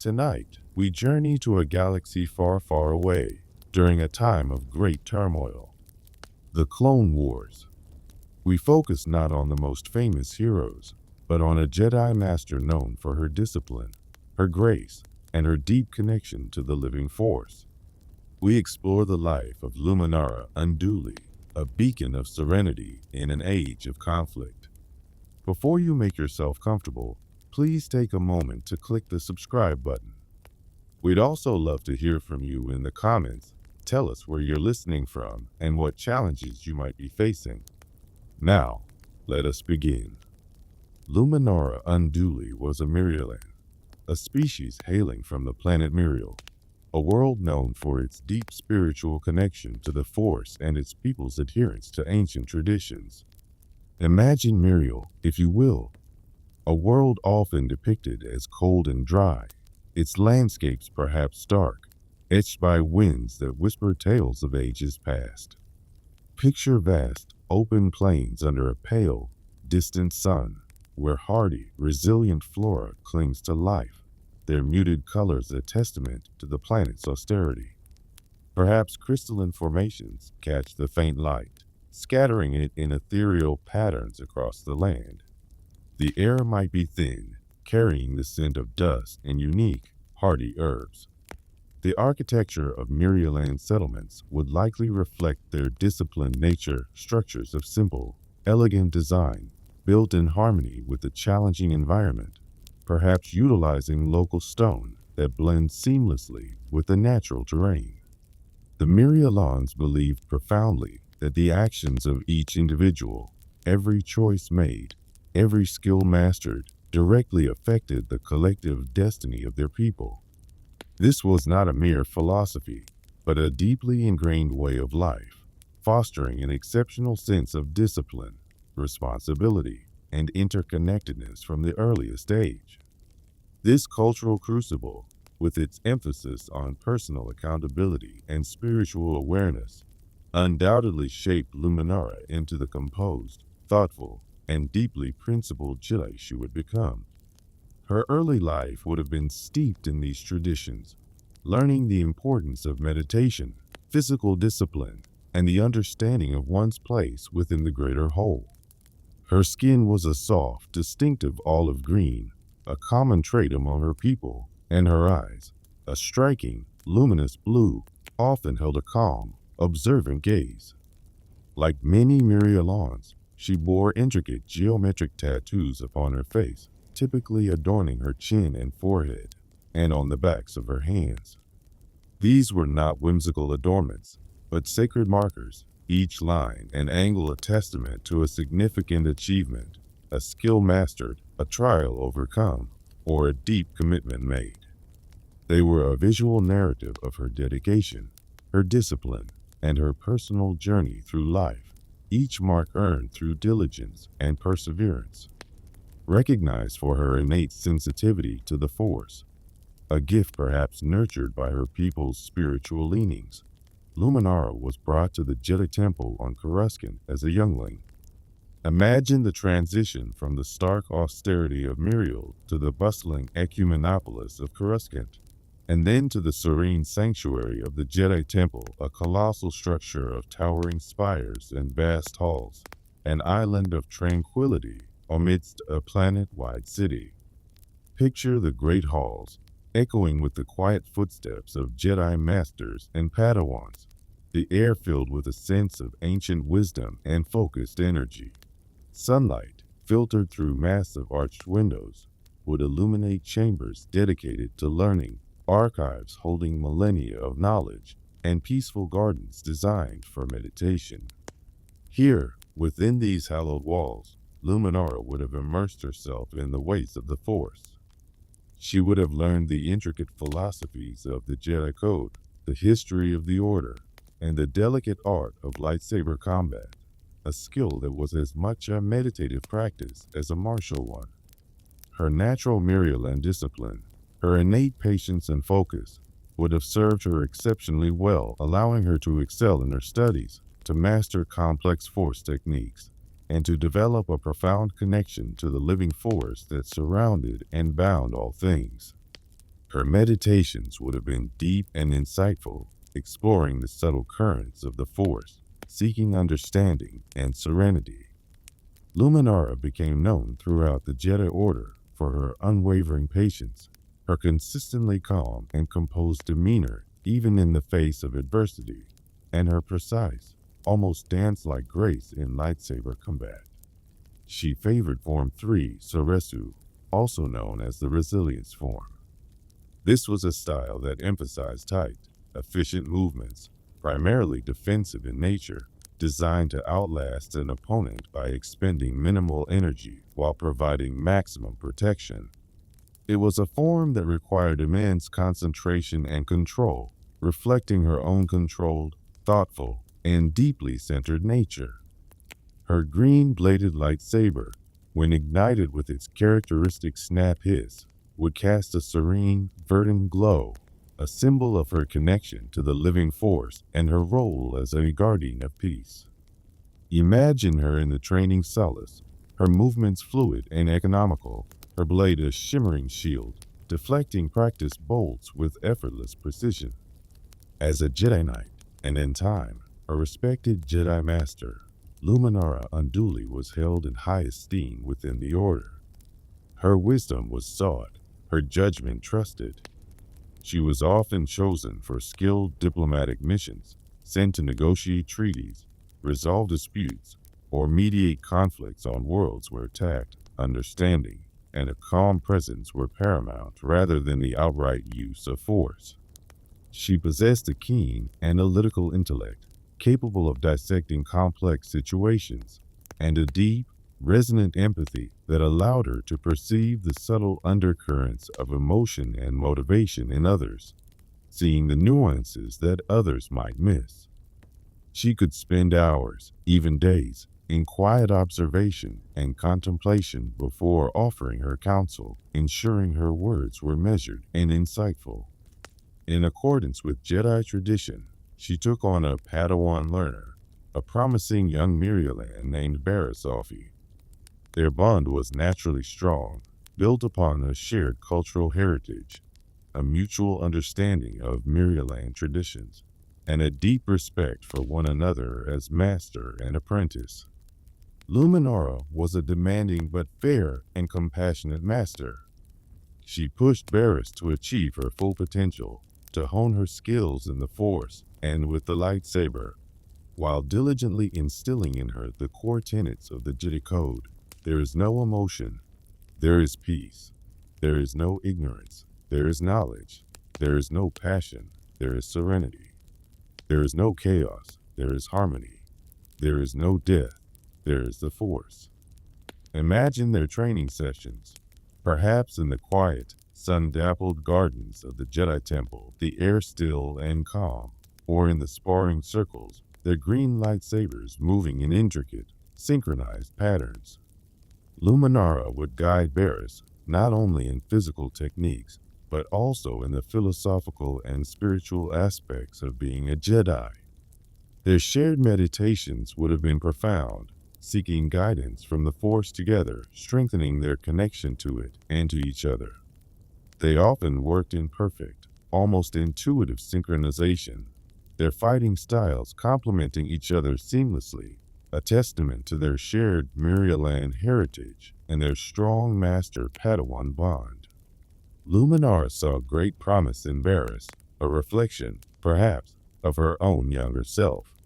Tonight, we journey to a galaxy far, far away during a time of great turmoil. The Clone Wars. We focus not on the most famous heroes, but on a Jedi Master known for her discipline, her grace, and her deep connection to the living Force. We explore the life of Luminara Unduli, a beacon of serenity in an age of conflict. Before you make yourself comfortable, please take a moment to click the subscribe button. We'd also love to hear from you in the comments. Tell us where you're listening from and what challenges you might be facing. Now, let us begin. Luminara Unduli was a Mirialan, a species hailing from the planet Miriel, a world known for its deep spiritual connection to the Force and its people's adherence to ancient traditions. Imagine Miriel, if you will, a world often depicted as cold and dry, its landscapes perhaps stark, etched by winds that whisper tales of ages past. Picture vast, open plains under a pale, distant sun, where hardy, resilient flora clings to life, their muted colors a testament to the planet's austerity. Perhaps crystalline formations catch the faint light, scattering it in ethereal patterns across the land. The air might be thin, carrying the scent of dust and unique, hardy herbs. The architecture of Mirialan settlements would likely reflect their disciplined nature, structures of simple, elegant design, built in harmony with the challenging environment, perhaps utilizing local stone that blends seamlessly with the natural terrain. The Mirialans believed profoundly that the actions of each individual, every choice made, every skill mastered, directly affected the collective destiny of their people. This was not a mere philosophy, but a deeply ingrained way of life, fostering an exceptional sense of discipline, responsibility, and interconnectedness from the earliest age. This cultural crucible, with its emphasis on personal accountability and spiritual awareness, undoubtedly shaped Luminara into the composed, thoughtful, and deeply principled Jedi she would become. Her early life would have been steeped in these traditions, learning the importance of meditation, physical discipline, and the understanding of one's place within the greater whole. Her skin was a soft, distinctive olive green, a common trait among her people, and her eyes, a striking, luminous blue, often held a calm, observant gaze. Like many Mirialans, she bore intricate geometric tattoos upon her face, typically adorning her chin and forehead, and on the backs of her hands. These were not whimsical adornments, but sacred markers, each line and angle a testament to a significant achievement, a skill mastered, a trial overcome, or a deep commitment made. They were a visual narrative of her dedication, her discipline, and her personal journey through life, each mark earned through diligence and perseverance. Recognized for her innate sensitivity to the Force, a gift perhaps nurtured by her people's spiritual leanings, Luminara was brought to the Jedi Temple on Coruscant as a youngling. Imagine the transition from the stark austerity of Miriel to the bustling ecumenopolis of Coruscant, and then to the serene sanctuary of the Jedi Temple, a colossal structure of towering spires and vast halls, an island of tranquility amidst a planet-wide city. Picture the great halls, echoing with the quiet footsteps of Jedi Masters and Padawans, the air filled with a sense of ancient wisdom and focused energy. Sunlight, filtered through massive arched windows, would illuminate chambers dedicated to learning, archives holding millennia of knowledge, and peaceful gardens designed for meditation. Here, within these hallowed walls, Luminara would have immersed herself in the ways of the Force. She would have learned the intricate philosophies of the Jedi Code, the history of the Order, and the delicate art of lightsaber combat, a skill that was as much a meditative practice as a martial one. Her natural Mirialan discipline, her innate patience and focus, would have served her exceptionally well, allowing her to excel in her studies, to master complex Force techniques, and to develop a profound connection to the living Force that surrounded and bound all things. Her meditations would have been deep and insightful, exploring the subtle currents of the Force, seeking understanding and serenity. Luminara became known throughout the Jedi Order for her unwavering patience, her consistently calm and composed demeanor even in the face of adversity, and her precise, almost dance-like grace in lightsaber combat. She favored Form 3 Soresu, also known as the Resilience form. This was a style that emphasized tight, efficient movements, primarily defensive in nature, designed to outlast an opponent by expending minimal energy while providing maximum protection. It was a form that required immense concentration and control, reflecting her own controlled, thoughtful, and deeply centered nature. Her green-bladed lightsaber, when ignited with its characteristic snap hiss, would cast a serene, verdant glow, a symbol of her connection to the living force and her role as a guardian of peace. Imagine her in the training solace, her movements fluid and economical, her blade a shimmering shield, deflecting practice bolts with effortless precision. As a Jedi Knight, and in time, a respected Jedi Master, Luminara Unduli was held in high esteem within the Order. Her wisdom was sought, her judgment trusted. She was often chosen for skilled diplomatic missions, sent to negotiate treaties, resolve disputes, or mediate conflicts on worlds where tact, understanding, and a calm presence were paramount rather than the outright use of force. She possessed a keen, analytical intellect, capable of dissecting complex situations, and a deep, resonant empathy that allowed her to perceive the subtle undercurrents of emotion and motivation in others, seeing the nuances that others might miss. She could spend hours, even days, in quiet observation and contemplation before offering her counsel, ensuring her words were measured and insightful. In accordance with Jedi tradition, she took on a Padawan learner, a promising young Mirialan named Barasofi. Their bond was naturally strong, built upon a shared cultural heritage, a mutual understanding of Mirialan traditions, and a deep respect for one another as master and apprentice. Luminara was a demanding but fair and compassionate master. She pushed Barris to achieve her full potential, to hone her skills in the Force and with the lightsaber, while diligently instilling in her the core tenets of the Jedi Code. There is no emotion, there is peace. There is no ignorance, there is knowledge. There is no passion, there is serenity. There is no chaos, there is harmony. There is no death, there is the Force. Imagine their training sessions, perhaps in the quiet, sun-dappled gardens of the Jedi Temple, the air still and calm, or in the sparring circles, their green lightsabers moving in intricate, synchronized patterns. Luminara would guide Barris not only in physical techniques, but also in the philosophical and spiritual aspects of being a Jedi. Their shared meditations would have been profound, seeking guidance from the Force together, strengthening their connection to it and to each other. They often worked in perfect, almost intuitive synchronization, their fighting styles complementing each other seamlessly, a testament to their shared Mirialan heritage and their strong master-Padawan bond. Luminara saw great promise in Barris, a reflection, perhaps, of her own younger self.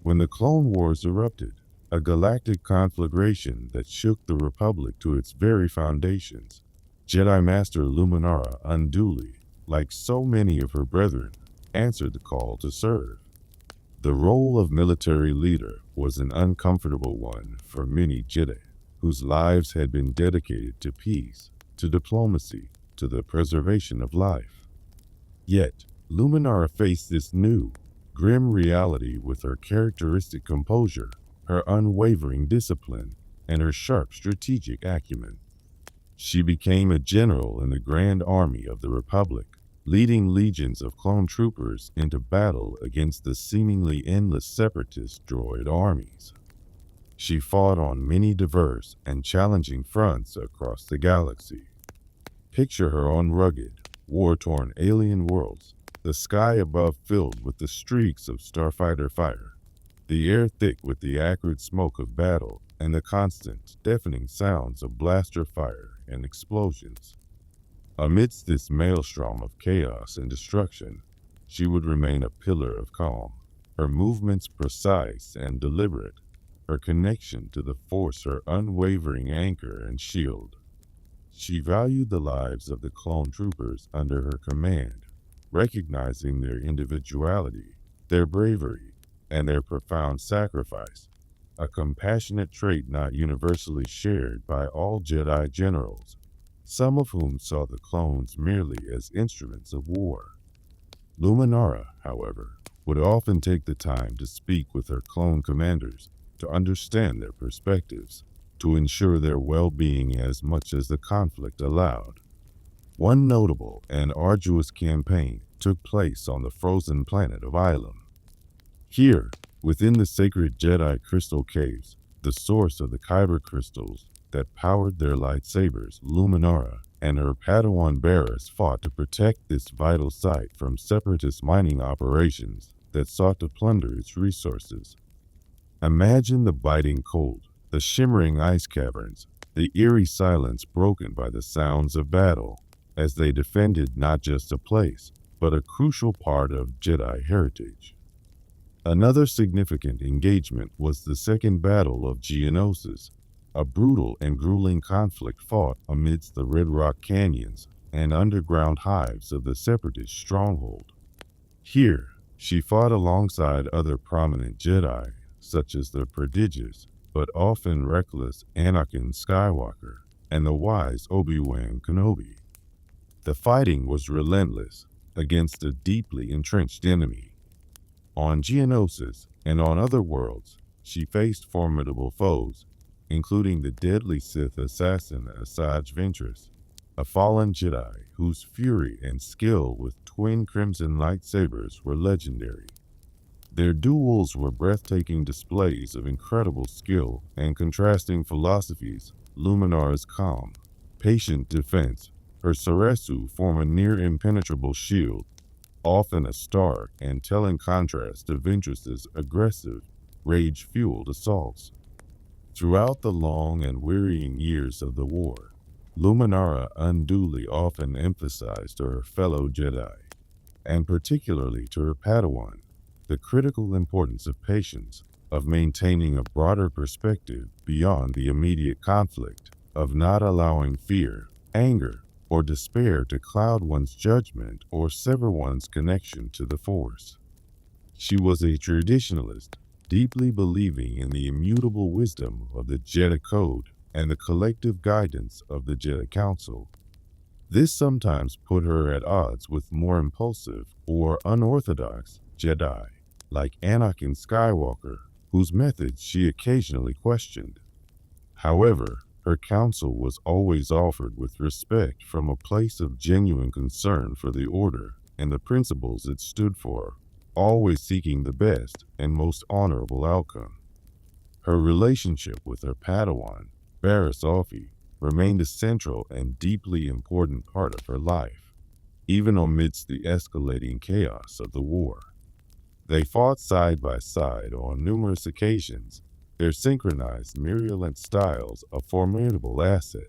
When the Clone Wars erupted, a galactic conflagration that shook the Republic to its very foundations, Jedi Master Luminara Unduli, like so many of her brethren, answered the call to serve. The role of military leader was an uncomfortable one for many Jedi, whose lives had been dedicated to peace, to diplomacy, to the preservation of life. Yet, Luminara faced this new, grim reality with her characteristic composure, her unwavering discipline, and her sharp strategic acumen. She became a general in the Grand Army of the Republic, leading legions of clone troopers into battle against the seemingly endless separatist droid armies. She fought on many diverse and challenging fronts across the galaxy. Picture her on rugged, war-torn alien worlds, the sky above filled with the streaks of starfighter fire, the air thick with the acrid smoke of battle, and the constant, deafening sounds of blaster fire and explosions. Amidst this maelstrom of chaos and destruction, she would remain a pillar of calm, her movements precise and deliberate, her connection to the Force her unwavering anchor and shield. She valued the lives of the clone troopers under her command, recognizing their individuality, their bravery, and their profound sacrifice, a compassionate trait not universally shared by all Jedi generals, some of whom saw the clones merely as instruments of war. Luminara, however, would often take the time to speak with her clone commanders to understand their perspectives, to ensure their well-being as much as the conflict allowed. One notable and arduous campaign took place on the frozen planet of Ilum. Here, within the sacred Jedi crystal caves, the source of the kyber crystals that powered their lightsabers, Luminara and her Padawan Barriss fought to protect this vital site from separatist mining operations that sought to plunder its resources. Imagine the biting cold, the shimmering ice caverns, the eerie silence broken by the sounds of battle, as they defended not just a place, but a crucial part of Jedi heritage. Another significant engagement was the Second Battle of Geonosis, a brutal and grueling conflict fought amidst the Red Rock canyons and underground hives of the Separatist stronghold. Here, she fought alongside other prominent Jedi, such as the prodigious but often reckless Anakin Skywalker and the wise Obi-Wan Kenobi. The fighting was relentless against a deeply entrenched enemy. On Geonosis and on other worlds, she faced formidable foes, including the deadly Sith assassin Asajj Ventress, a fallen Jedi whose fury and skill with twin crimson lightsabers were legendary. Their duels were breathtaking displays of incredible skill and contrasting philosophies. Luminara's calm, patient defense, her Ceresu form a near impenetrable shield, often a stark and telling contrast to Ventress's aggressive, rage-fueled assaults. Throughout the long and wearying years of the war, Luminara Unduli often emphasized to her fellow Jedi, and particularly to her Padawan, the critical importance of patience, of maintaining a broader perspective beyond the immediate conflict, of not allowing fear, anger, or despair to cloud one's judgment or sever one's connection to the Force. She was a traditionalist, deeply believing in the immutable wisdom of the Jedi Code and the collective guidance of the Jedi Council. This sometimes put her at odds with more impulsive or unorthodox Jedi, like Anakin Skywalker, whose methods she occasionally questioned. However, her counsel was always offered with respect from a place of genuine concern for the Order and the principles it stood for, always seeking the best and most honorable outcome. Her relationship with her Padawan, Barriss Offee, remained a central and deeply important part of her life, even amidst the escalating chaos of the war. They fought side by side on numerous occasions, their synchronized virulent styles a formidable asset.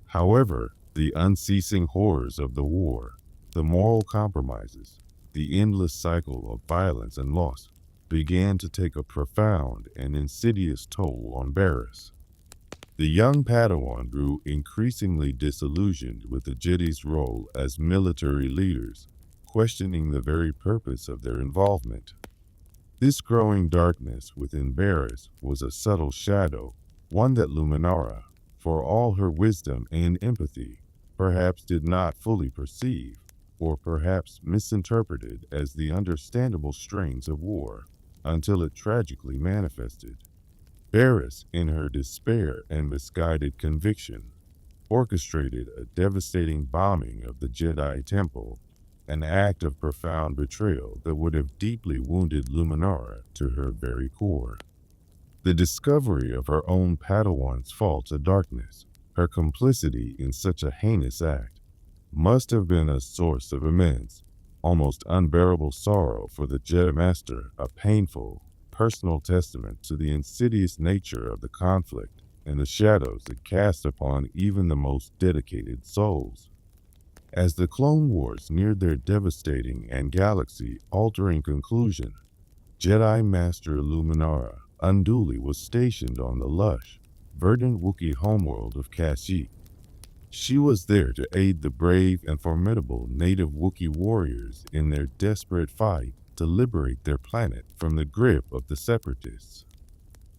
However, the unceasing horrors of the war, the moral compromises, the endless cycle of violence and loss began to take a profound and insidious toll on Barriss. The young Padawan grew increasingly disillusioned with the Jedi's role as military leaders, questioning the very purpose of their involvement. This growing darkness within Barriss was a subtle shadow, one that Luminara, for all her wisdom and empathy, perhaps did not fully perceive, or perhaps misinterpreted as the understandable strains of war, until it tragically manifested. Barriss, in her despair and misguided conviction, orchestrated a devastating bombing of the Jedi Temple, an act of profound betrayal that would have deeply wounded Luminara to her very core. The discovery of her own Padawan's faults and darkness, her complicity in such a heinous act, must have been a source of immense, almost unbearable sorrow for the Jedi Master, a painful, personal testament to the insidious nature of the conflict and the shadows it cast upon even the most dedicated souls. As the Clone Wars neared their devastating and galaxy-altering conclusion, Jedi Master Luminara Unduli was stationed on the lush, verdant Wookiee homeworld of Kashyyyk. She was there to aid the brave and formidable native Wookiee warriors in their desperate fight to liberate their planet from the grip of the Separatists.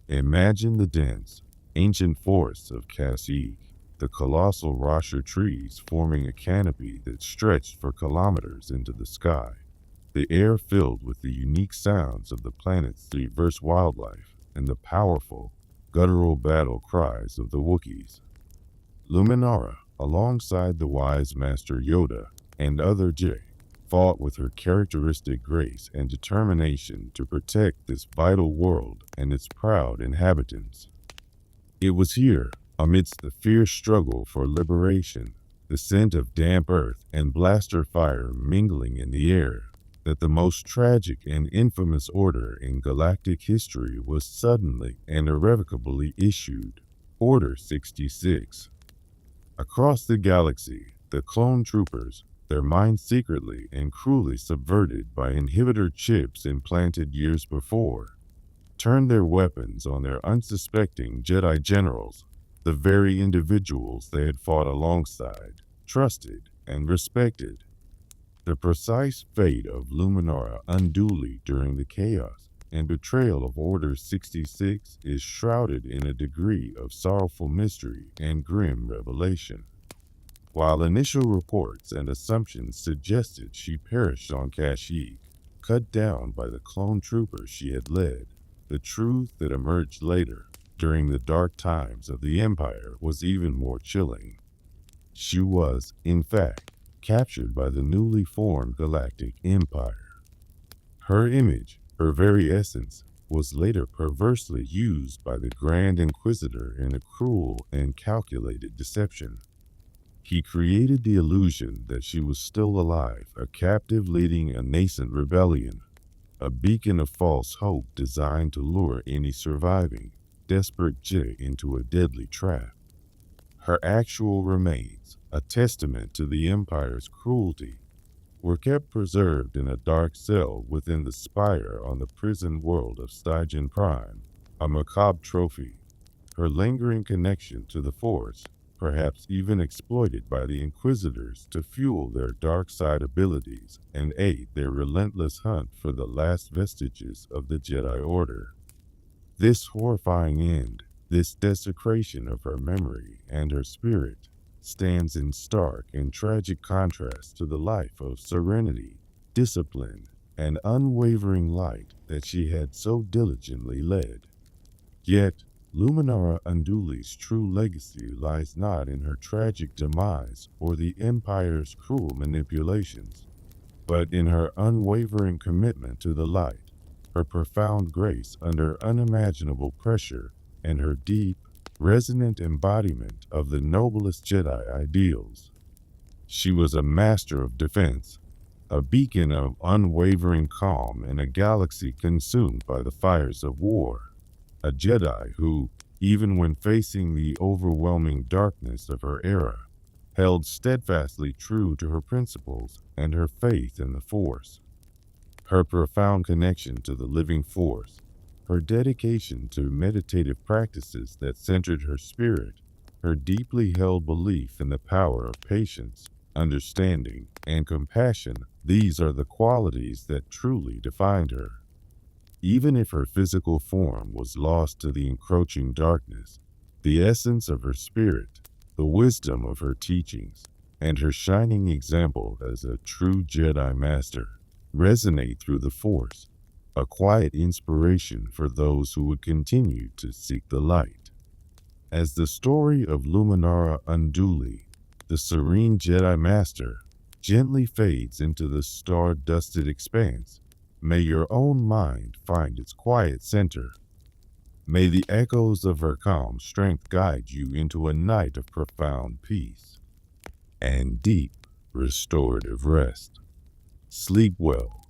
Imagine the dense, ancient forests of Kashyyyk, the colossal Rasher trees forming a canopy that stretched for kilometers into the sky, the air filled with the unique sounds of the planet's diverse wildlife, and the powerful, guttural battle cries of the Wookiees. Luminara, alongside the wise Master Yoda and other Jedi, fought with her characteristic grace and determination to protect this vital world and its proud inhabitants. It was here, amidst the fierce struggle for liberation, the scent of damp earth and blaster fire mingling in the air, that the most tragic and infamous order in galactic history was suddenly and irrevocably issued, Order 66. Across the galaxy, the clone troopers, their minds secretly and cruelly subverted by inhibitor chips implanted years before, turned their weapons on their unsuspecting Jedi generals, the very individuals they had fought alongside, trusted, and respected. The precise fate of Luminara Unduli during the chaos and betrayal of Order 66 is shrouded in a degree of sorrowful mystery and grim revelation. While initial reports and assumptions suggested she perished on Kashyyyk, cut down by the clone troopers she had led, the truth that emerged later, during the dark times of the Empire, was even more chilling. She was, in fact, captured by the newly formed Galactic Empire. Her image, her very essence, was later perversely used by the Grand Inquisitor in a cruel and calculated deception. He created the illusion that she was still alive, a captive leading a nascent rebellion, a beacon of false hope designed to lure any surviving, desperate Jedi into a deadly trap. Her actual remains, a testament to the Empire's cruelty, were kept preserved in a dark cell within the spire on the prison world of Stygian Prime, a macabre trophy. Her lingering connection to the Force, perhaps even exploited by the Inquisitors to fuel their dark side abilities and aid their relentless hunt for the last vestiges of the Jedi Order. This horrifying end, this desecration of her memory and her spirit, stands in stark and tragic contrast to the life of serenity, discipline, and unwavering light that she had so diligently led. Yet, Luminara Unduli's true legacy lies not in her tragic demise or the Empire's cruel manipulations, but in her unwavering commitment to the light, her profound grace under unimaginable pressure, and her deep, resonant embodiment of the noblest Jedi ideals. She was a master of defense, a beacon of unwavering calm in a galaxy consumed by the fires of war, a Jedi who, even when facing the overwhelming darkness of her era, held steadfastly true to her principles and her faith in the Force. Her profound connection to the living Force, her dedication to meditative practices that centered her spirit, her deeply held belief in the power of patience, understanding, and compassion, these are the qualities that truly defined her. Even if her physical form was lost to the encroaching darkness, the essence of her spirit, the wisdom of her teachings, and her shining example as a true Jedi Master resonate through the Force, a quiet inspiration for those who would continue to seek the light. As the story of Luminara Unduli, the serene Jedi Master, gently fades into the star-dusted expanse, may your own mind find its quiet center. May the echoes of her calm strength guide you into a night of profound peace and deep restorative rest. Sleep well.